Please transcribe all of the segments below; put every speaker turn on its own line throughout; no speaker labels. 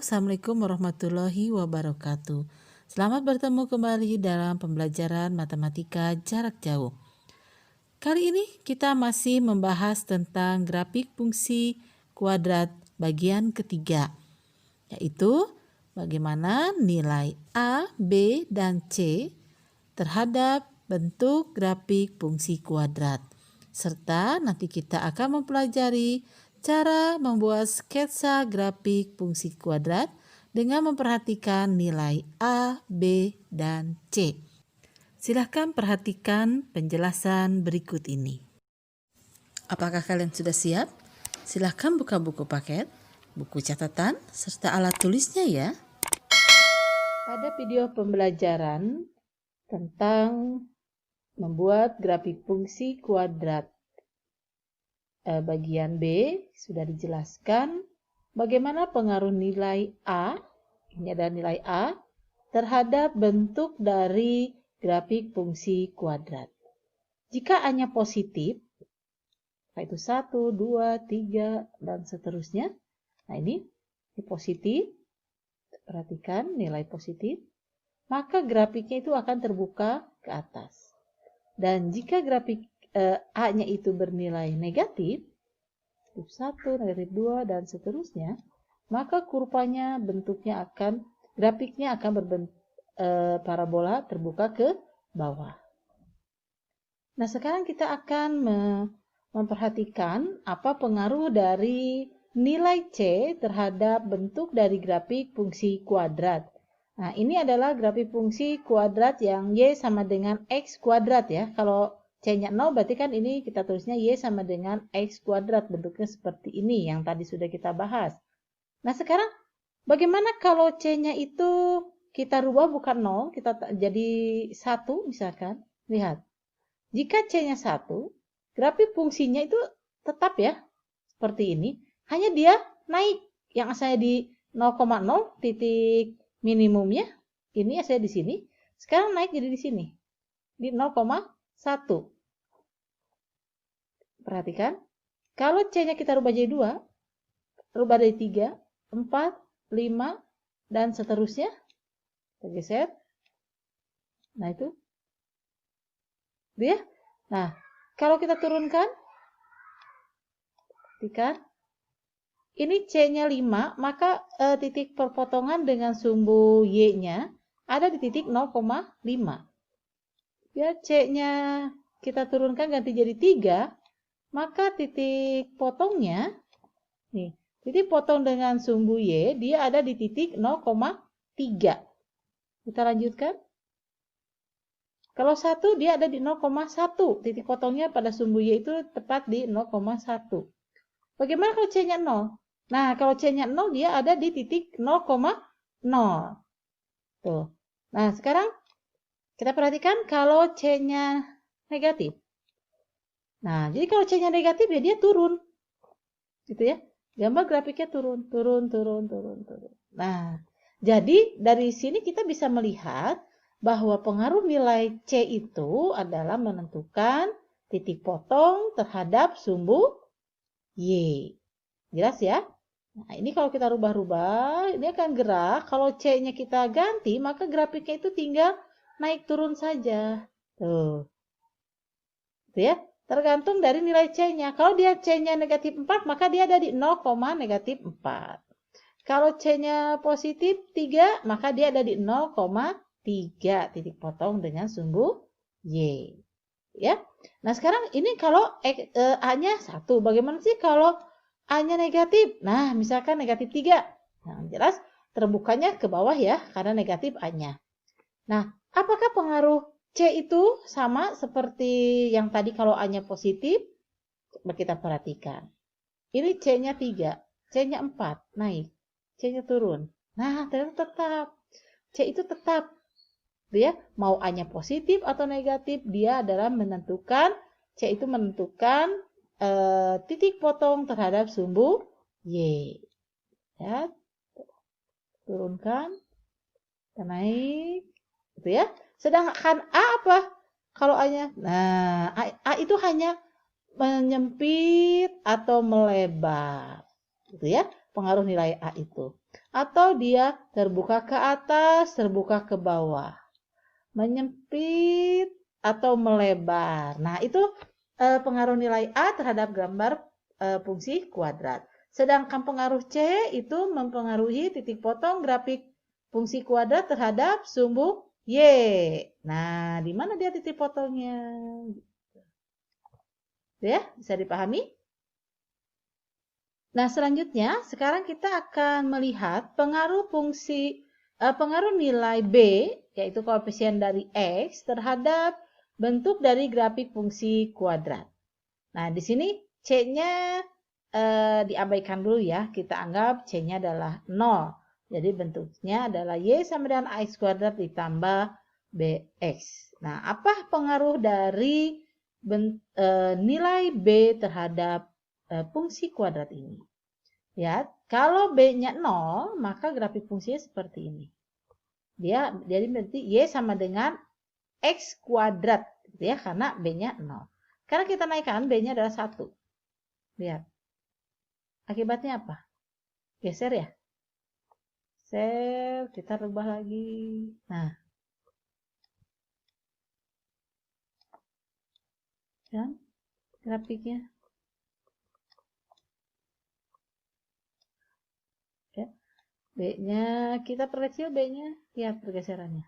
Assalamualaikum warahmatullahi wabarakatuh. Selamat bertemu kembali dalam pembelajaran matematika jarak jauh. Kali ini kita masih membahas tentang grafik fungsi kuadrat bagian ketiga, yaitu bagaimana nilai A, B, dan C terhadap bentuk grafik fungsi kuadrat. Serta nanti kita akan mempelajari cara membuat sketsa grafik fungsi kuadrat dengan memperhatikan nilai A, B, dan C. Silahkan perhatikan penjelasan berikut ini. Apakah kalian sudah siap? Silahkan buka buku paket, buku catatan, serta alat tulisnya ya. Pada video pembelajaran tentang membuat grafik fungsi kuadrat bagian B sudah dijelaskan bagaimana pengaruh nilai A, ini adalah nilai A, terhadap bentuk dari grafik fungsi kuadrat. Jika A-nya positif, yaitu 1, 2, 3, dan seterusnya. Nah ini positif, perhatikan nilai positif, maka grafiknya itu akan terbuka ke atas. Dan jika grafik A-nya itu bernilai negatif, negatif 1, negatif 2, dan seterusnya, maka kurvanya grafiknya akan berbentuk parabola terbuka ke bawah. Nah, sekarang kita akan memperhatikan apa pengaruh dari nilai C terhadap bentuk dari grafik fungsi kuadrat. Nah, ini adalah grafik fungsi kuadrat yang Y sama dengan X kuadrat ya. Kalau C-nya 0 berarti kan ini kita tulisnya Y sama dengan X kuadrat. Bentuknya seperti ini yang tadi sudah kita bahas. Nah sekarang bagaimana kalau C-nya itu kita rubah bukan 0, kita jadi 1 misalkan. Lihat, jika C-nya 1, grafik fungsinya itu tetap ya, seperti ini. Hanya dia naik, yang asalnya di 0,0 titik minimumnya, ini asalnya di sini. Sekarang naik jadi di sini, di 0,1. Perhatikan, kalau C-nya kita rubah jadi 2, rubah dari 3, 4, 5, dan seterusnya. Kita geser. Nah, itu. Dia. Nah, kalau kita turunkan, perhatikan, ini C-nya 5, maka titik perpotongan dengan sumbu Y-nya ada di titik 0,5. Ya, C-nya kita turunkan ganti jadi 3, maka titik potongnya, nih, titik potong dengan sumbu Y, dia ada di titik 0,3. Kita lanjutkan. Kalau 1, dia ada di 0,1. Titik potongnya pada sumbu Y itu tepat di 0,1. Bagaimana kalau C-nya 0? Nah, kalau C-nya 0, dia ada di titik 0,0. Tuh. Nah, sekarang kita perhatikan kalau C-nya negatif. Nah, jadi kalau C-nya negatif ya dia turun. Gitu ya. Gambar grafiknya turun. Nah, jadi dari sini kita bisa melihat bahwa pengaruh nilai C itu adalah menentukan titik potong terhadap sumbu Y. Jelas ya? Nah, ini kalau kita rubah-rubah, ini akan gerak. Kalau C-nya kita ganti, maka grafiknya itu tinggal naik turun saja. Tuh. Gitu ya. Tergantung dari nilai C-nya. Kalau dia C-nya negatif 4, maka dia ada di 0, negatif 4. Kalau C-nya positif 3, maka dia ada di 0,3 titik potong dengan sumbu Y. Ya. Nah, sekarang ini kalau A-nya 1. Bagaimana sih kalau A-nya negatif? Nah, misalkan negatif 3. Nah, jelas terbukanya ke bawah ya, karena negatif A-nya. Nah, apakah pengaruh C itu sama seperti yang tadi kalau A-nya positif? Coba kita perhatikan. Ini C-nya 3, C-nya 4, naik. C-nya turun. Nah, ternyata tetap. C itu tetap. Dia mau A-nya positif atau negatif, dia adalah menentukan, C itu menentukan titik potong terhadap sumbu Y. Ya. Turunkan. Dan naik. Gitu ya. Sedangkan A apa? Kalau A-nya, nah A itu hanya menyempit atau melebar, gitu ya, pengaruh nilai A itu. atau dia terbuka ke atas, terbuka ke bawah, menyempit atau melebar. Nah, itu pengaruh nilai A terhadap gambar fungsi kuadrat. Sedangkan pengaruh C itu mempengaruhi titik potong grafik fungsi kuadrat terhadap sumbu Y. Nah, di mana dia titik potongnya? Ya, bisa dipahami? Nah, selanjutnya sekarang kita akan melihat pengaruh nilai B, yaitu koefisien dari X terhadap bentuk dari grafik fungsi kuadrat. Nah, di sini C-nya diabaikan dulu ya. Kita anggap C-nya adalah 0. Jadi bentuknya adalah Y sama dengan AX kuadrat ditambah BX. Nah, apa pengaruh dari nilai B terhadap fungsi kuadrat ini? Ya, kalau B-nya 0, maka grafik fungsinya seperti ini. Jadi berarti Y sama dengan X kuadrat, gitu ya, karena B-nya 0. Karena kita naikkan, B-nya adalah 1. Lihat. Akibatnya apa? Geser ya? Geser, kita rubah lagi. Nah. Dan grafiknya. Ya. B-nya, kita perkecil B-nya. Lihat pergeserannya.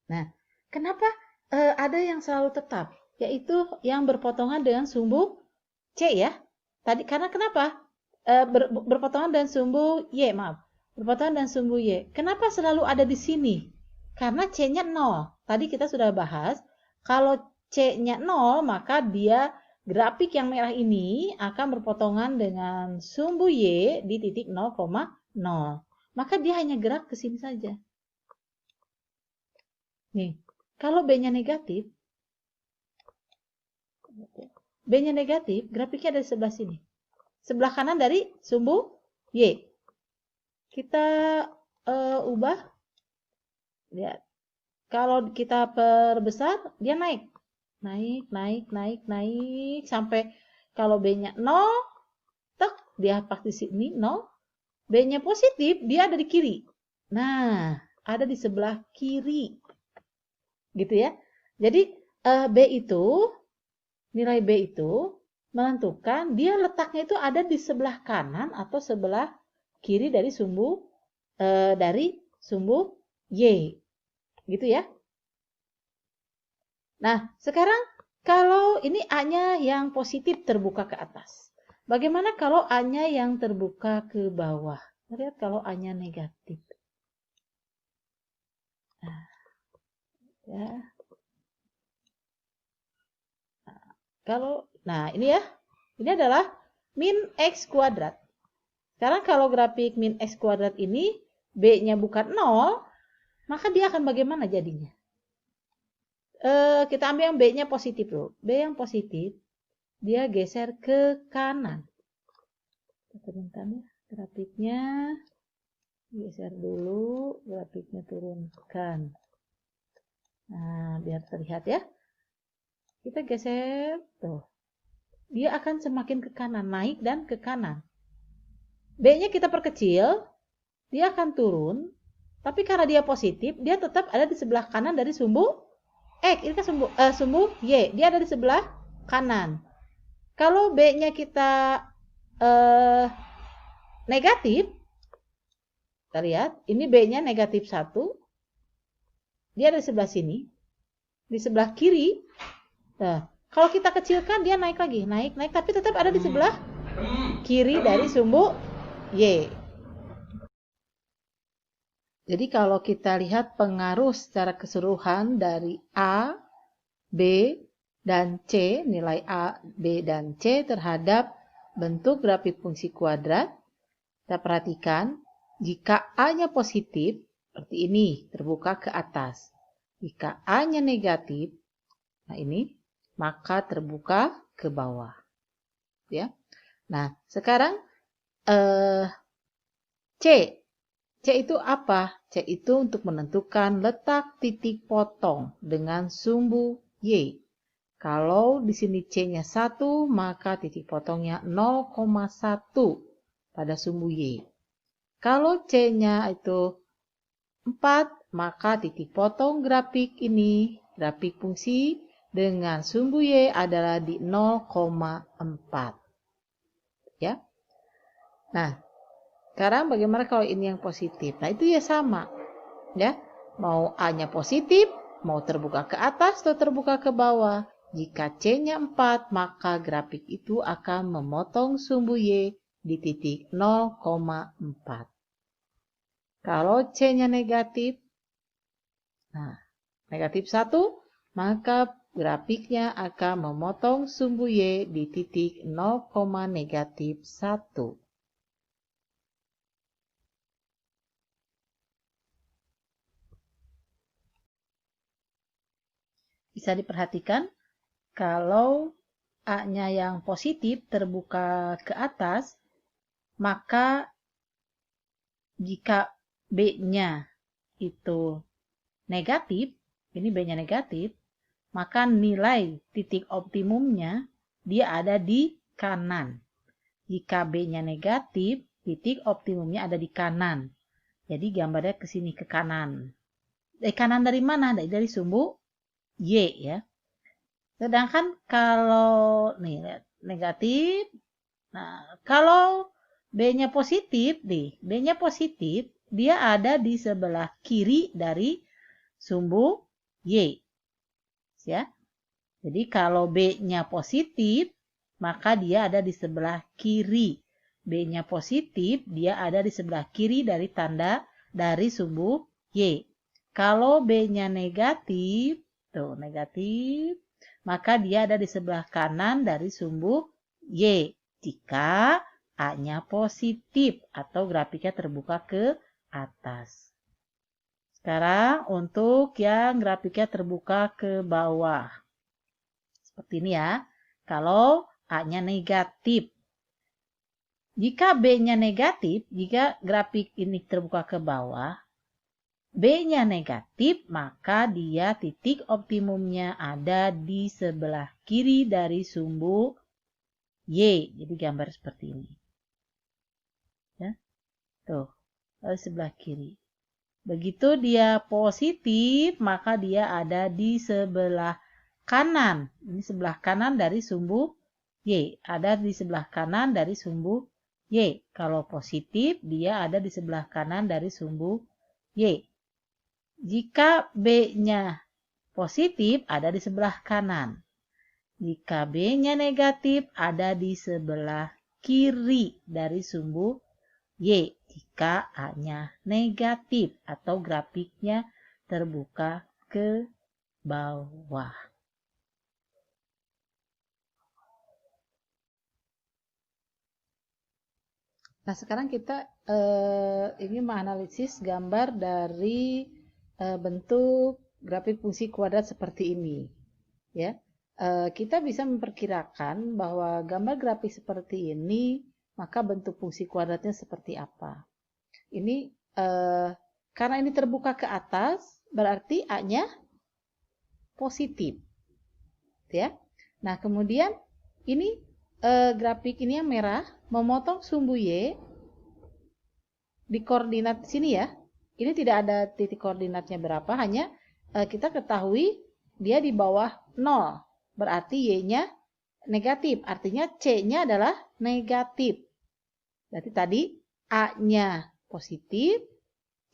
Nah, kenapa ada yang selalu tetap? Yaitu yang berpotongan dengan sumbu C ya. Tadi karena kenapa? Berpotongan dengan sumbu Y, maaf. Berpotongan dengan sumbu Y. Kenapa selalu ada di sini? Karena C-nya 0. Tadi kita sudah bahas, kalau C-nya 0, maka dia grafik yang merah ini akan berpotongan dengan sumbu Y di titik 0,0. Maka dia hanya gerak ke sini saja. Nih, kalau B-nya negatif, grafiknya ada di sebelah sini. Sebelah kanan dari sumbu Y. Kita ubah. Lihat. Kalau kita perbesar, dia naik. Naik. Sampai kalau B-nya 0, tek, dia pas di sini 0. B-nya positif, dia ada di kiri. Nah, ada di sebelah kiri. Gitu ya. Jadi nilai B itu menentukan dia letaknya itu ada di sebelah kanan atau sebelah kiri dari sumbu Y. Gitu ya. Nah, sekarang kalau ini A-nya yang positif terbuka ke atas. Bagaimana kalau A-nya yang terbuka ke bawah? Lihat kalau A-nya negatif. Nah, ya. Nah, ini ya. Ini adalah min X kuadrat. Sekarang kalau grafik min X kuadrat ini, B-nya bukan 0, maka dia akan bagaimana jadinya? Kita ambil yang B-nya positif dulu. B yang positif, dia geser ke kanan. Kita turunkan ya grafiknya. Geser dulu, grafiknya turunkan. Nah, biar terlihat ya. Kita geser, tuh. Dia akan semakin ke kanan, naik dan ke kanan. B-nya kita perkecil, dia akan turun. Tapi karena dia positif, dia tetap ada di sebelah kanan dari sumbu X. Ini kan sumbu Y. Dia ada di sebelah kanan. Kalau B-nya kita negatif, kita lihat, ini B-nya negatif 1. Dia ada di sebelah sini. Di sebelah kiri. Nah, kalau kita kecilkan, dia naik lagi. Naik. Tapi tetap ada di sebelah kiri dari sumbu Y. Jadi kalau kita lihat pengaruh secara keseluruhan dari A, B, dan C, nilai A, B, dan C terhadap bentuk grafik fungsi kuadrat, kita perhatikan jika A-nya positif, seperti ini, terbuka ke atas. Jika A-nya negatif, nah ini, maka terbuka ke bawah. Ya. Nah, sekarang C C itu apa? C itu untuk menentukan letak titik potong dengan sumbu Y. Kalau di sini C-nya 1, maka titik potongnya 0,1 pada sumbu Y. Kalau C-nya itu 4, maka titik potong grafik ini, grafik fungsi dengan sumbu Y adalah di 0,4. Ya. Nah, sekarang bagaimana kalau ini yang positif? Nah, itu ya sama. Ya. Mau A-nya positif, mau terbuka ke atas atau terbuka ke bawah. Jika C-nya 4, maka grafik itu akan memotong sumbu Y di titik 0,4. Kalau C-nya negatif, nah, negatif 1, maka grafiknya akan memotong sumbu Y di titik 0,-1. Bisa diperhatikan, kalau A-nya yang positif terbuka ke atas, maka jika B-nya itu negatif, ini B-nya negatif, maka nilai titik optimumnya dia ada di kanan. Jika B-nya negatif, titik optimumnya ada di kanan. Jadi gambarnya ke sini, ke kanan. Kanan dari mana? Dari sumbu Y ya. Sedangkan kalau nih negatif, nah kalau B-nya positif nih, B-nya positif, dia ada di sebelah kiri dari sumbu Y. Ya. Jadi kalau B-nya positif, maka dia ada di sebelah kiri. B-nya positif, dia ada di sebelah kiri dari tanda dari sumbu Y. Kalau B-nya negatif, tuh negatif, maka dia ada di sebelah kanan dari sumbu Y. Jika A-nya positif atau grafiknya terbuka ke atas. Sekarang untuk yang grafiknya terbuka ke bawah. Seperti ini ya. Kalau A-nya negatif. Jika B-nya negatif, jika grafik ini terbuka ke bawah, B-nya negatif, maka dia titik optimumnya ada di sebelah kiri dari sumbu Y. Jadi gambar seperti ini. Ya. Tuh, di sebelah kiri. Begitu dia positif, maka dia ada di sebelah kanan. Ini sebelah kanan dari sumbu Y. Ada di sebelah kanan dari sumbu Y. Kalau positif, dia ada di sebelah kanan dari sumbu Y. Jika B-nya positif, ada di sebelah kanan. Jika B-nya negatif, ada di sebelah kiri dari sumbu Y. Jika A-nya negatif atau grafiknya terbuka ke bawah. Nah, sekarang kita ingin menganalisis gambar dari bentuk grafik fungsi kuadrat seperti ini. Ya, kita bisa memperkirakan bahwa gambar grafik seperti ini, maka bentuk fungsi kuadratnya seperti apa. Ini karena ini terbuka ke atas, berarti A-nya positif. Ya. Nah, kemudian ini grafik ini yang merah memotong sumbu Y di koordinat sini ya. Ini tidak ada titik koordinatnya berapa, hanya kita ketahui dia di bawah 0. Berarti Y-nya negatif, artinya C-nya adalah negatif. Berarti tadi A-nya positif,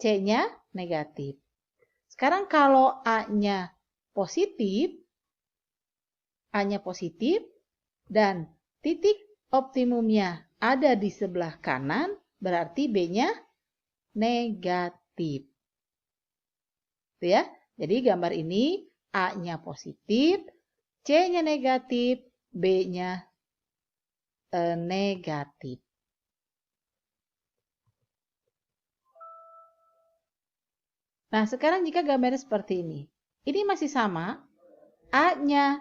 C-nya negatif. Sekarang kalau A-nya positif dan titik optimumnya ada di sebelah kanan, berarti B-nya negatif. Itu ya. Jadi gambar ini A-nya positif, C-nya negatif, B-nya negatif. Nah, sekarang jika gambarnya seperti ini. Ini masih sama. A-nya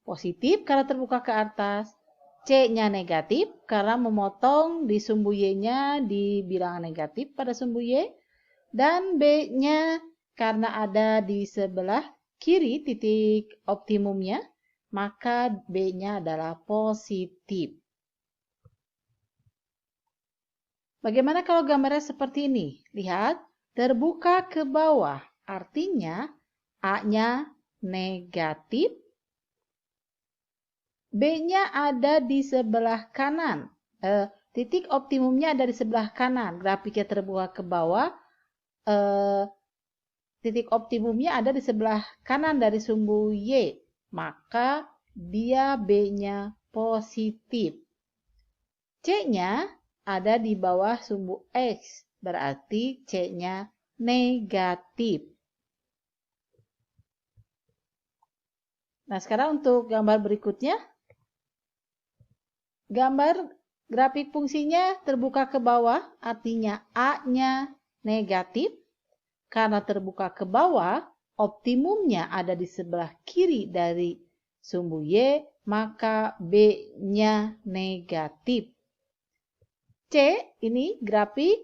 positif karena terbuka ke atas. C-nya negatif karena memotong di sumbu Y-nya di bilangan negatif pada sumbu Y. dan B-nya karena ada di sebelah kiri titik optimumnya, maka B-nya adalah positif. Bagaimana kalau gambarnya seperti ini? Lihat, terbuka ke bawah, artinya A-nya negatif, B-nya ada di sebelah kanan. Titik optimumnya ada di sebelah kanan, grafiknya terbuka ke bawah, titik optimumnya ada di sebelah kanan dari sumbu Y, maka dia B-nya positif. C-nya ada di bawah sumbu X, berarti C-nya negatif. Nah, sekarang untuk gambar berikutnya. Gambar grafik fungsinya terbuka ke bawah, artinya A-nya negatif. Karena terbuka ke bawah, optimumnya ada di sebelah kiri dari sumbu Y, maka B-nya negatif. C, ini grafik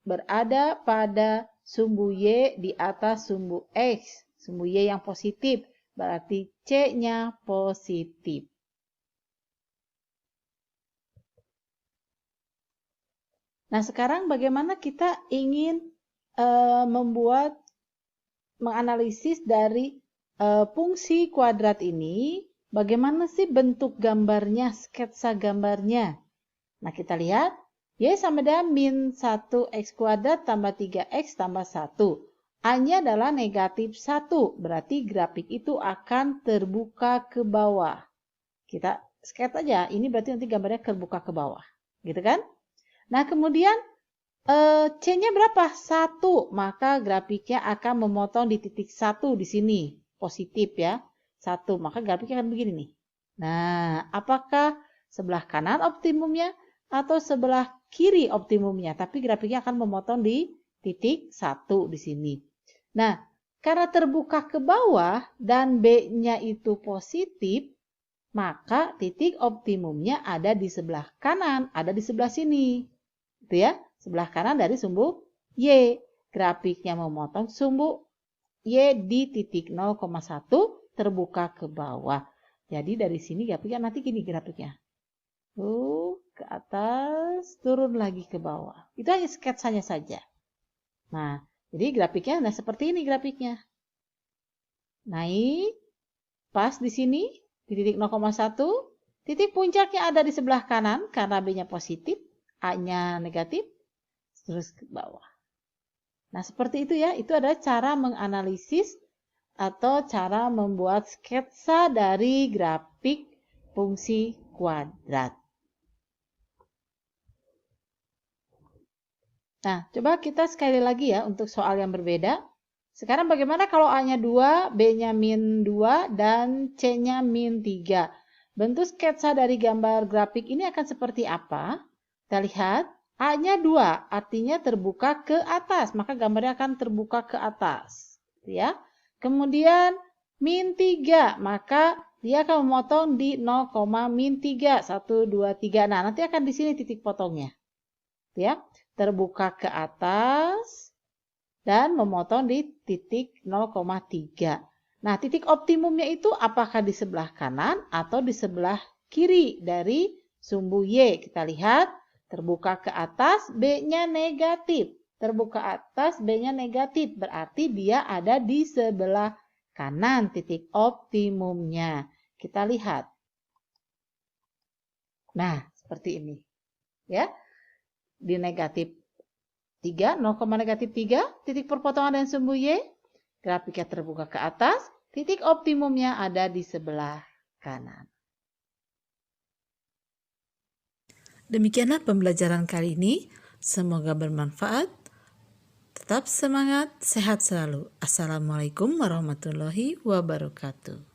berada pada sumbu Y di atas sumbu X. Sumbu Y yang positif, berarti C-nya positif. Nah, sekarang bagaimana kita ingin menganalisis dari fungsi kuadrat ini? Bagaimana sih bentuk gambarnya, sketsa gambarnya? Nah, kita lihat. Y sama dengan min 1x kuadrat tambah 3x tambah 1. A-nya adalah negatif 1. Berarti grafik itu akan terbuka ke bawah. Kita sketsa aja. Ini berarti nanti gambarnya terbuka ke bawah. Gitu kan? Nah, kemudian C-nya berapa? 1. Maka grafiknya akan memotong di titik 1 di sini. Positif ya. 1. Maka grafiknya akan begini nih. Nah, apakah sebelah kanan optimumnya atau sebelah kiri optimumnya? Tapi grafiknya akan memotong di titik 1 di sini. Nah, karena terbuka ke bawah dan B-nya itu positif, maka titik optimumnya ada di sebelah kanan, ada di sebelah sini. Itu ya, sebelah kanan dari sumbu Y. Grafiknya memotong sumbu Y di titik 0,1 terbuka ke bawah. Jadi dari sini grafiknya nanti gini grafiknya. Ke atas, turun lagi ke bawah. Itu hanya sketsanya saja. Nah, jadi grafiknya nah seperti ini grafiknya. Naik, pas di sini, di titik 0,1, titik puncaknya ada di sebelah kanan karena B-nya positif, A-nya negatif, terus ke bawah. Nah, seperti itu ya. Itu adalah cara menganalisis atau cara membuat sketsa dari grafik fungsi kuadrat. Nah, coba kita sekali lagi ya untuk soal yang berbeda. Sekarang bagaimana kalau A-nya 2, B-nya min 2, dan C-nya min 3? Bentuk sketsa dari gambar grafik ini akan seperti apa? Kita lihat, A-nya 2, artinya terbuka ke atas, maka gambarnya akan terbuka ke atas. Ya. Kemudian min 3, maka dia akan memotong di 0,-3, 1, 2, 3. Nah, nanti akan di sini titik potongnya. Ya, terbuka ke atas dan memotong di titik 0,3. Nah, titik optimumnya itu apakah di sebelah kanan atau di sebelah kiri dari sumbu Y? Kita lihat, terbuka ke atas, B-nya negatif. Terbuka atas, B-nya negatif. Berarti dia ada di sebelah kanan titik optimumnya. Kita lihat. Nah, seperti ini. Ya. Di negatif 3, 0,-3, titik perpotongan dan sumbu Y, grafiknya terbuka ke atas, titik optimumnya ada di sebelah kanan.
Demikianlah pembelajaran kali ini, semoga bermanfaat. Tetap semangat, sehat selalu. Assalamualaikum warahmatullahi wabarakatuh.